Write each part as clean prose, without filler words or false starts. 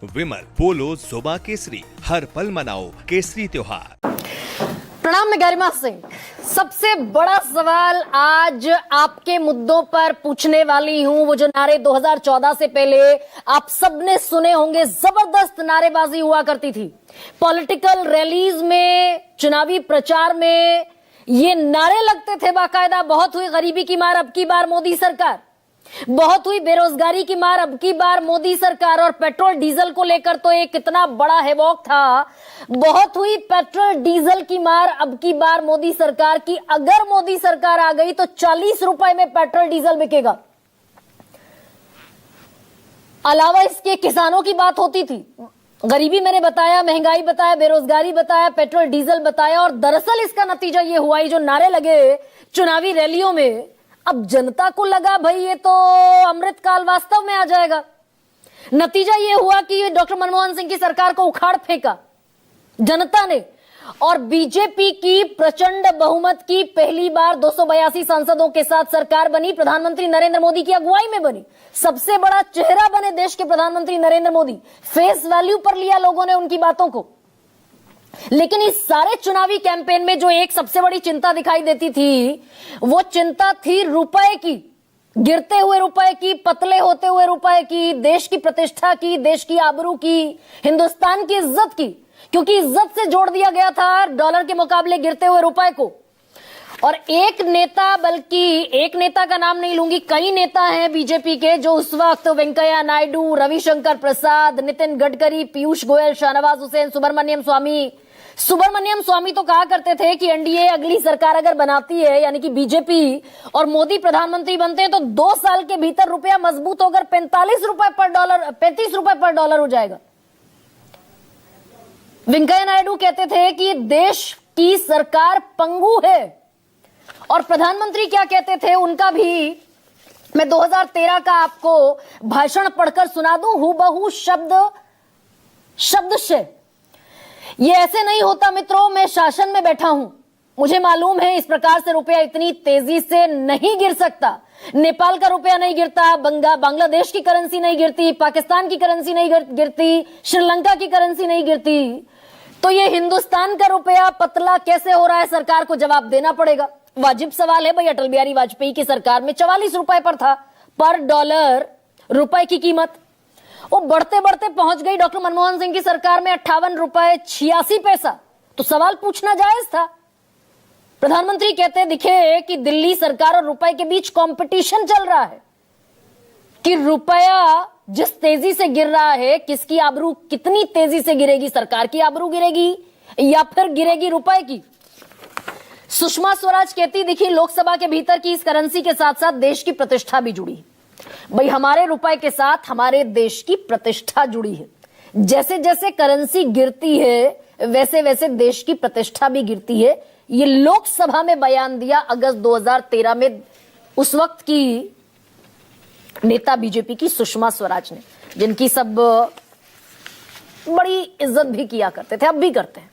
विमल, पोलो, जोबा केसरी, हर पल मनाओ केसरी त्योहार। प्रणाम, मैं गरिमा सिंह। सबसे बड़ा सवाल आज आपके मुद्दों पर पूछने वाली हूं। वो जो नारे 2014 से पहले आप सबने सुने होंगे, जबरदस्त नारेबाजी हुआ करती थी पॉलिटिकल रैलीज में, चुनावी प्रचार में। ये नारे लगते थे बाकायदा, बहुत हुई गरीबी की मार अब की बार मोदी सरकार, बहुत हुई बेरोजगारी की मार अब की बार मोदी सरकार। और पेट्रोल डीजल को लेकर तो एक कितना बड़ा हेवॉक था, बहुत हुई पेट्रोल डीजल की मार अब की बार मोदी सरकार की। अगर मोदी सरकार आ गई तो 40 रुपए में पेट्रोल डीजल बिकेगा। अलावा इसके किसानों की बात होती थी, गरीबी मैंने बताया, महंगाई बताया, बेरोजगारी बताया, पेट्रोल डीजल बताया। और दरअसल इसका नतीजा ये हुआ, ये जो नारे लगे चुनावी रैलियों में, अब जनता को लगा भाई ये तो अमृतकाल वास्तव में आ जाएगा। नतीजा ये हुआ कि डॉक्टर मनमोहन सिंह की सरकार को उखाड़ फेंका जनता ने, और बीजेपी की प्रचंड बहुमत की पहली बार 282 सांसदों के साथ सरकार बनी। प्रधानमंत्री नरेंद्र मोदी की अगुवाई में बनी, सबसे बड़ा चेहरा बने देश के प्रधानमंत्री नरेंद्र मोदी। फेस वैल्यू पर लिया लोगों ने उनकी बातों को। लेकिन इस सारे चुनावी कैंपेन में जो एक सबसे बड़ी चिंता दिखाई देती थी, वो चिंता थी रुपए की, गिरते हुए रुपए की, पतले होते हुए रुपए की, देश की प्रतिष्ठा की, देश की आबरू की, हिंदुस्तान की इज्जत की। क्योंकि इज्जत से जोड़ दिया गया था डॉलर के मुकाबले गिरते हुए रुपए को। और एक नेता, बल्कि एक नेता का नाम नहीं लूंगी, कई नेता हैं बीजेपी के जो उस वक्त वेंकैया नायडू, रविशंकर प्रसाद, नितिन गडकरी, पीयूष गोयल, शाहनवाज हुसैन, सुब्रमण्यम स्वामी तो कहा करते थे कि एनडीए अगली सरकार अगर बनाती है, यानी कि बीजेपी और मोदी प्रधानमंत्री बनते हैं, तो 2 साल के भीतर रुपया मजबूत होकर 35 रुपए पर डॉलर हो जाएगा। वेंकैया नायडू कहते थे कि देश की सरकार पंगु है। और प्रधानमंत्री क्या कहते थे, उनका भी मैं 2013 का आपको भाषण पढ़कर सुना दूं, हूबहू शब्द से। ये ऐसे नहीं होता मित्रों, मैं शासन में बैठा हूं, मुझे मालूम है इस प्रकार से रुपया इतनी तेजी से नहीं गिर सकता। नेपाल का रुपया नहीं गिरता, बांग्लादेश की करेंसी नहीं गिरती, पाकिस्तान की करेंसी नहीं गिरती, श्रीलंका की करेंसी नहीं गिरती, तो ये हिंदुस्तान का रुपया पतला कैसे हो रहा है, सरकार को जवाब देना पड़ेगा। वाजिब सवाल है भाई। अटल बिहारी वाजपेयी की सरकार में 44 रुपए पर था पर डॉलर रुपए की कीमत, वो बढ़ते बढ़ते पहुंच गई डॉक्टर मनमोहन सिंह की सरकार में 58 रुपए 86 पैसा। तो सवाल पूछना जायज था। प्रधानमंत्री कहते दिखे कि दिल्ली सरकार और रुपए के बीच कंपटीशन चल रहा है कि रुपया जिस तेजी से गिर रहा है, किसकी आबरू कितनी तेजी से गिरेगी, सरकार की आबरू गिरेगी या फिर गिरेगी रुपए की। सुषमा स्वराज कहती दिखी लोकसभा के भीतर की इस करेंसी के साथ साथ देश की प्रतिष्ठा भी जुड़ी। भाई हमारे रुपए के साथ हमारे देश की प्रतिष्ठा जुड़ी है। जैसे जैसे करेंसी गिरती है वैसे वैसे देश की प्रतिष्ठा भी गिरती है। ये लोकसभा में बयान दिया अगस्त 2013 में उस वक्त की नेता बीजेपी की सुषमा स्वराज ने, जिनकी सब बड़ी इज्जत भी किया करते थे, अब भी करते हैं।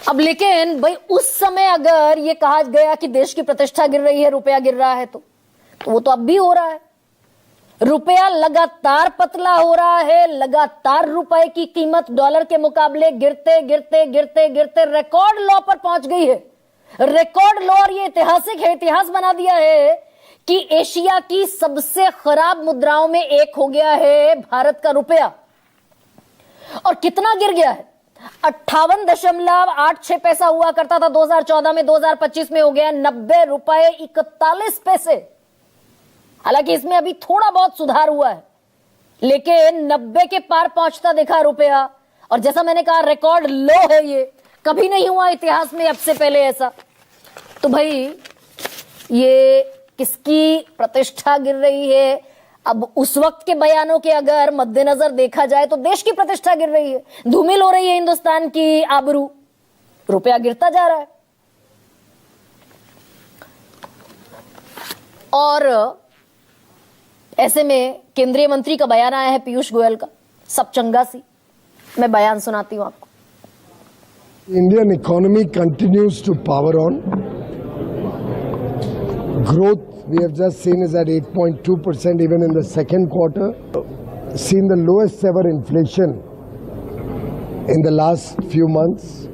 अब लेकिन भाई उस समय अगर ये कहा गया कि देश की प्रतिष्ठा गिर रही है, रुपया गिर रहा है, तो वो तो अब भी हो रहा है। रुपया लगातार पतला हो रहा है, लगातार रुपए की कीमत डॉलर के मुकाबले गिरते गिरते गिरते गिरते रिकॉर्ड लो पर पहुंच गई है। रिकॉर्ड लो, और ये ऐतिहासिक है, इतिहास बना दिया है कि एशिया की सबसे खराब मुद्राओं में एक हो गया है भारत का रुपया। और कितना गिर गया है, 58.86 पैसा हुआ करता था 2014 में, 2025 में हो गया 90 रुपए 41 पैसे। हालांकि इसमें अभी थोड़ा बहुत सुधार हुआ है, लेकिन 90 के पार पहुंचता देखा रुपया। और जैसा मैंने कहा रिकॉर्ड लो है, ये कभी नहीं हुआ इतिहास में अब से पहले ऐसा। तो भाई ये किसकी प्रतिष्ठा गिर रही है? अब उस वक्त के बयानों के अगर मद्देनजर देखा जाए तो देश की प्रतिष्ठा गिर रही है, धूमिल हो रही है हिंदुस्तान की आबरू, रुपया गिरता जा रहा है। और ऐसे में केंद्रीय मंत्री का बयान आया है पीयूष गोयल का, सब चंगा सी। मैं बयान सुनाती हूं आपको। Indian economy continues to power on. Growth we have just seen is at 8.2% even in the second quarter. seen the lowest ever inflation in the last few months.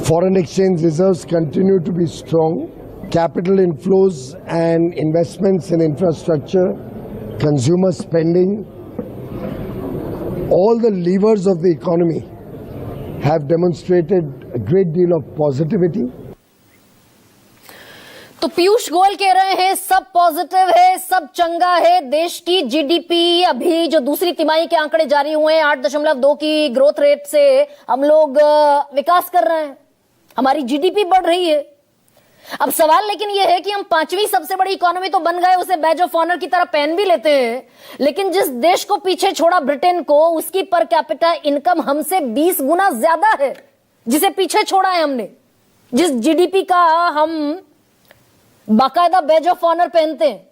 Foreign exchange reserves continue to be strong. Capital inflows and investments in infrastructure, consumer spending, all the levers of the economy have demonstrated a great deal of positivity. तो पीयूष गोयल कह रहे हैं सब positive है, सब चंगा है। देश की जीडीपी अभी जो दूसरी तिमाही के आंकड़े जारी हुए हैं 8.2 की ग्रोथ रेट से हम लोग विकास कर रहे हैं, हमारी जीडीपी बढ़ रही है। अब सवाल लेकिन यह है कि हम 5वीं सबसे बड़ी इकोनॉमी तो बन गए, उसे बैज ऑफ ऑनर की तरह पहन भी लेते हैं, लेकिन जिस देश को पीछे छोड़ा ब्रिटेन को, उसकी पर कैपिटा इनकम हमसे 20 गुना ज्यादा है, जिसे पीछे छोड़ा है हमने, जिस जीडीपी का हम बाकायदा बैज ऑफ ऑनर पहनते हैं।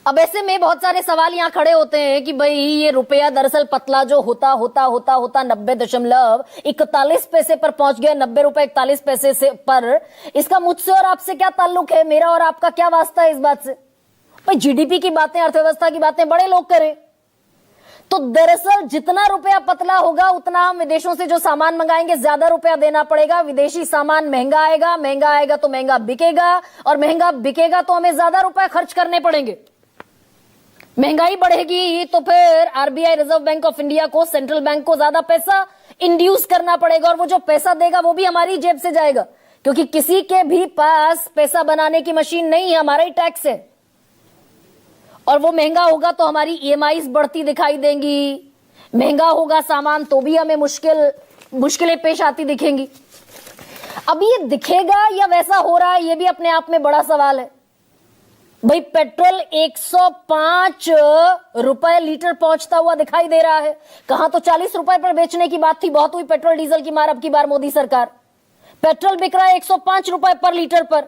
अब ऐसे में बहुत सारे सवाल यहां खड़े होते हैं कि भाई ये रुपया दरअसल पतला जो होता 90.41 पैसे पर पहुंच गया, 90 रुपए 41 पैसे से पर, इसका मुझसे और आपसे क्या ताल्लुक है, मेरा और आपका क्या वास्ता है इस बात से? भाई जीडीपी की बातें, अर्थव्यवस्था की बातें बड़े लोग करें, तो दरअसल जितना रुपया पतला होगा उतना हम विदेशों से जो सामान मंगाएंगे ज्यादा रुपया देना पड़ेगा। विदेशी सामान महंगा आएगा तो महंगा बिकेगा, और महंगा बिकेगा तो हमें ज्यादा रुपया खर्च करने पड़ेंगे। महंगाई बढ़ेगी तो फिर RBI, reserve bank of India को, सेंट्रल बैंक को ज्यादा पैसा इंड्यूस करना पड़ेगा, और वो जो पैसा देगा वो भी हमारी जेब से जाएगा, क्योंकि किसी के भी पास पैसा बनाने की मशीन नहीं है, हमारा ही टैक्स है। और वो महंगा होगा तो हमारी ईएमआईज बढ़ती दिखाई देंगी, महंगा होगा सामान तो भी हमें मुश्किलें पेश आती दिखेंगी। अब ये दिखेगा या वैसा हो रहा है, ये भी अपने आप में बड़ा सवाल है। भाई पेट्रोल 105 रुपए लीटर पहुंचता हुआ दिखाई दे रहा है, कहां तो 40 रुपए पर बेचने की बात थी, बहुत हुई पेट्रोल डीजल की मार अब की बार मोदी सरकार। पेट्रोल बिक रहा है 105 रुपए पर लीटर पर,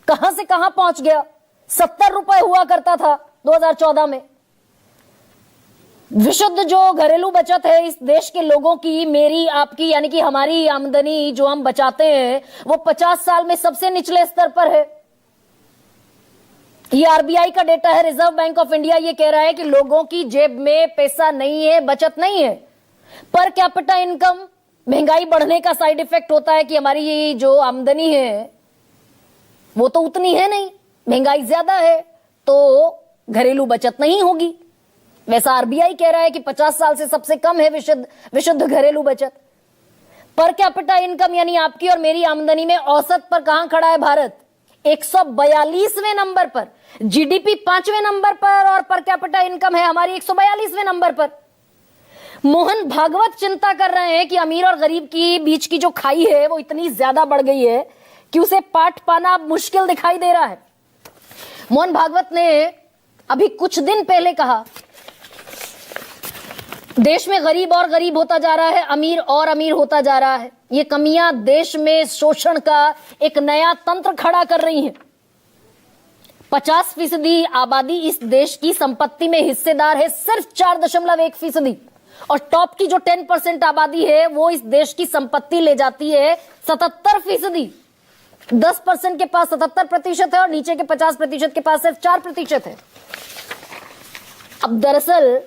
कहां से कहां पहुंच गया? 70 रुपए हुआ करता था 2014 में। विशुद्ध जो घरेलू बचत है इस देश के लोगों की, मेरी आपकी, यानी कि हमारी आमदनी जो हम बचाते हैं, वो 50 साल में सबसे निचले स्तर पर है। ये आरबीआई का डेटा है, रिजर्व बैंक ऑफ इंडिया ये कह रहा है कि लोगों की जेब में पैसा नहीं है, बचत नहीं है। पर कैपिटा इनकम, महंगाई बढ़ने का साइड इफेक्ट होता है कि हमारी ये जो आमदनी है वो तो उतनी है नहीं, महंगाई ज्यादा है तो घरेलू बचत नहीं होगी। वैसा आरबीआई कह रहा है कि 50 साल से सबसे कम है विशुद्ध घरेलू बचत। पर कैपिटा इनकम यानी आपकी और मेरी आमदनी में औसत पर कहां खड़ा है भारत? 142वें नंबर पर। जीडीपी 5वें नंबर पर और पर कैपिटा इनकम है हमारी 142वें नंबर पर। मोहन भागवत चिंता कर रहे हैं कि अमीर और गरीब की बीच की जो खाई है वो इतनी ज्यादा बढ़ गई है कि उसे पाट पाना मुश्किल दिखाई दे रहा है। मोहन भागवत ने अभी कुछ दिन पहले कहा, देश में गरीब और गरीब होता जा रहा है, अमीर और अमीर होता जा रहा है। ये कमियां देश में शोषण का एक नया तंत्र खड़ा कर रही हैं। 50% आबादी इस देश की संपत्ति में हिस्सेदार है, सिर्फ 4.1%, और टॉप की जो 10% आबादी है वो इस देश की संपत्ति ले जाती है 77%। 10% के पास 77% है और नीचे के 50% के पास सिर्फ 4% है। अब दरअसल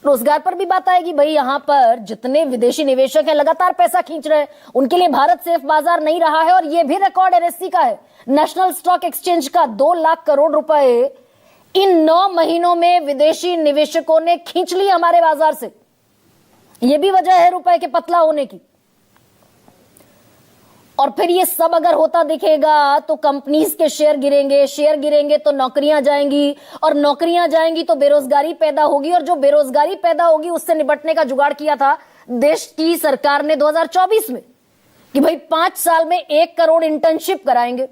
रोजगार पर भी बात आएगी। भाई यहां पर जितने विदेशी निवेशक हैं लगातार पैसा खींच रहे हैं, उनके लिए भारत सेफ बाजार नहीं रहा है। और यह भी रिकॉर्ड एनएससी का है, नेशनल स्टॉक एक्सचेंज का, 2 लाख करोड़ रुपए इन 9 महीनों में विदेशी निवेशकों ने खींच लिए हमारे बाजार से। यह भी वजह है रुपए के पतला होने की। और फिर ये सब अगर होता दिखेगा तो कंपनीज के शेयर गिरेंगे तो नौकरियां जाएंगी, और नौकरियां जाएंगी तो बेरोजगारी पैदा होगी, और जो बेरोजगारी पैदा होगी उससे निपटने का जुगाड़ किया था देश की सरकार ने 2024 में कि भाई 5 साल में 1 करोड़ इंटर्नशिप कराएंगे,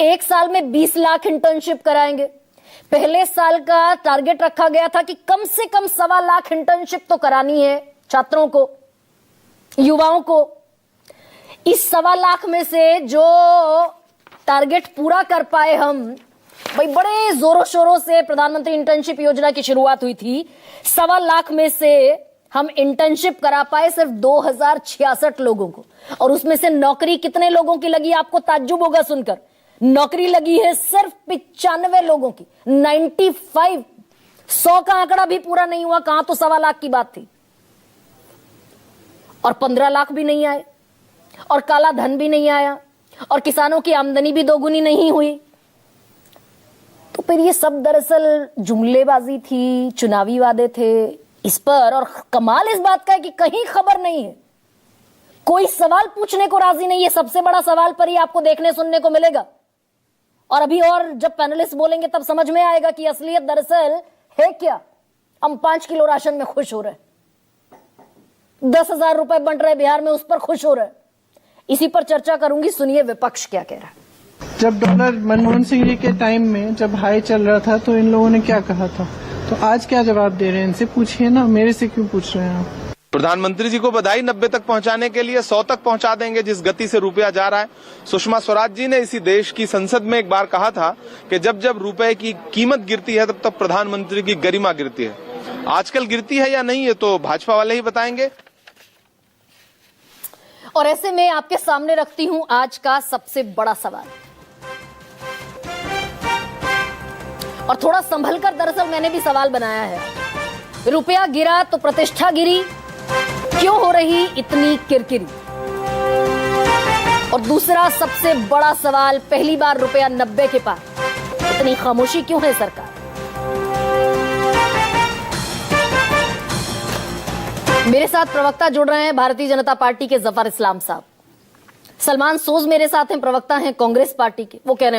1 साल में 20 लाख इंटर्नशिप कराएंगे। पहले साल का टारगेट रखा गया था कि कम से कम 1.25 लाख इंटर्नशिप तो करानी है छात्रों को, युवाओं को। इस 1.25 लाख में से जो टारगेट पूरा कर पाए हम, भाई बड़े जोरों शोरों से प्रधानमंत्री इंटर्नशिप योजना की शुरुआत हुई थी, 1.25 लाख में से हम इंटर्नशिप करा पाए सिर्फ 2066 लोगों को। और उसमें से नौकरी कितने लोगों की लगी आपको ताज्जुब होगा सुनकर, नौकरी लगी है सिर्फ 95 लोगों की। 100 का आंकड़ा भी पूरा नहीं हुआ, कहां तो 1.25 लाख की बात थी, और 15 लाख भी नहीं आए, और काला धन भी नहीं आया, और किसानों की आमदनी भी दोगुनी नहीं हुई। तो फिर ये सब दरअसल जुमलेबाजी थी, चुनावी वादे थे इस पर। और कमाल इस बात का है कि कहीं खबर नहीं है, कोई सवाल पूछने को राजी नहीं है। सबसे बड़ा सवाल पर ही आपको देखने सुनने को मिलेगा। और अभी और जब पैनलिस्ट बोलेंगे तब समझ में आएगा कि असलियत दरअसल है क्या। हम 5 किलो राशन में खुश हो रहे, 10,000 रुपए बंट रहे बिहार में, उस पर खुश हो रहे। इसी पर चर्चा करूंगी, सुनिए विपक्ष क्या कह रहा है। जब डॉलर मनमोहन सिंह जी के टाइम में जब हाई चल रहा था तो इन लोगों ने क्या कहा था, तो आज क्या जवाब दे रहे हैं? इनसे पूछिए ना, मेरे से क्यों पूछ रहे हैं आप? प्रधानमंत्री जी को बधाई, 90 तक पहुंचाने के लिए 100 तक पहुंचा देंगे जिस गति से रुपया जा रहा है। सुषमा स्वराज जी ने इसी देश की संसद में एक बार कहा था कि जब जब रुपए की कीमत गिरती है तब तब प्रधानमंत्री की गरिमा गिरती है। आजकल गिरती है या नहीं, ये तो भाजपा वाले ही बताएंगे। और ऐसे में आपके सामने रखती हूं आज का सबसे बड़ा सवाल, और थोड़ा संभल कर दरअसल मैंने भी सवाल बनाया है। रुपया गिरा तो प्रतिष्ठा गिरी, क्यों हो रही इतनी किरकिरी? और दूसरा सबसे बड़ा सवाल, पहली बार रुपया 90 के पार, इतनी खामोशी क्यों है सरकार? मेरे साथ प्रवक्ता जुड़ रहे हैं भारतीय जनता पार्टी के जफर इस्लाम साहब। सलमान सोज मेरे साथ हैं, प्रवक्ता हैं कांग्रेस पार्टी के। वो कह रहे हैं